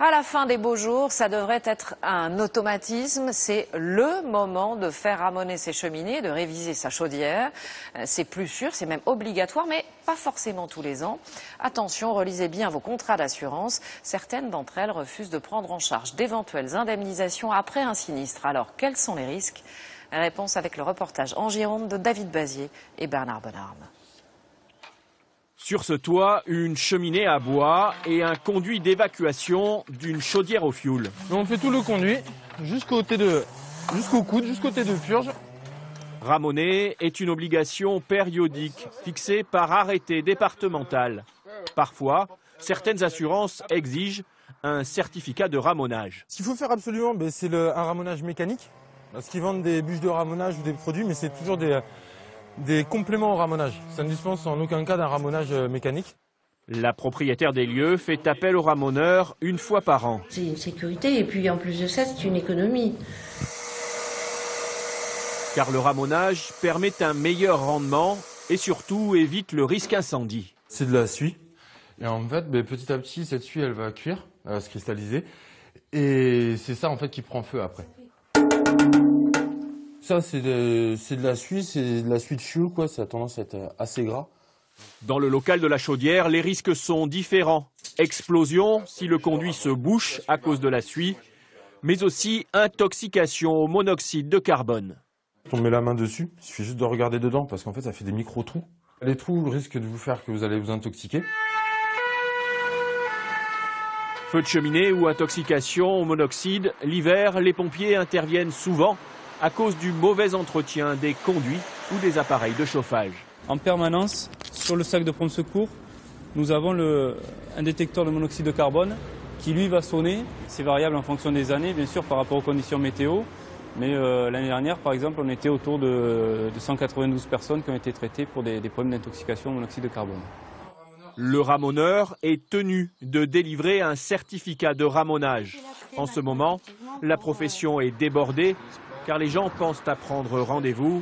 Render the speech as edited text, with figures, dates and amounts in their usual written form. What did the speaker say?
À la fin des beaux jours, ça devrait être un automatisme. C'est le moment de faire ramoner ses cheminées, de réviser sa chaudière. C'est plus sûr, c'est même obligatoire, mais pas forcément tous les ans. Attention, relisez bien vos contrats d'assurance. Certaines d'entre elles refusent de prendre en charge d'éventuelles indemnisations après un sinistre. Alors, quels sont les risques? Réponse avec le reportage en Gironde de David Bazier et Bernard Bonarme. Sur ce toit, une cheminée à bois et un conduit d'évacuation d'une chaudière au fioul. On fait tout le conduit jusqu'au coude, jusqu'au thé de purge. Ramoner est une obligation périodique fixée par arrêté départemental. Parfois, certaines assurances exigent un certificat de ramonage. Ce qu'il faut faire absolument, c'est un ramonage mécanique. Parce qu'ils vendent des bûches de ramonage ou des produits, mais c'est toujours des compléments au ramonage. Ça ne dispense en aucun cas d'un ramonage mécanique. La propriétaire des lieux fait appel aux ramoneurs une fois par an. C'est une sécurité et puis en plus de ça, c'est une économie. Car le ramonage permet un meilleur rendement et surtout évite le risque incendie. C'est de la suie. Et en fait, petit à petit, cette suie, elle va cuire, elle va se cristalliser. Et c'est ça en fait qui prend feu après. Ça, c'est de la suie, c'est de la suie de fioul, quoi. Ça a tendance à être assez gras. Dans le local de la chaudière, les risques sont différents. Explosion si le conduit se bouche à cause de la suie, mais aussi intoxication au monoxyde de carbone. On met la main dessus, il suffit juste de regarder dedans parce qu'en fait ça fait des micro-trous. Les trous risquent de vous faire que vous allez vous intoxiquer. Feu de cheminée ou intoxication au monoxyde, l'hiver, les pompiers interviennent souvent à cause du mauvais entretien des conduits ou des appareils de chauffage. En permanence, sur le sac de pompe secours, nous avons un détecteur de monoxyde de carbone qui lui va sonner. C'est variable en fonction des années, bien sûr, par rapport aux conditions météo. Mais l'année dernière, par exemple, on était autour de 192 personnes qui ont été traitées pour des problèmes d'intoxication au monoxyde de carbone. Le ramoneur est tenu de délivrer un certificat de ramonage. En ce moment, la profession est débordée car les gens pensent à prendre rendez-vous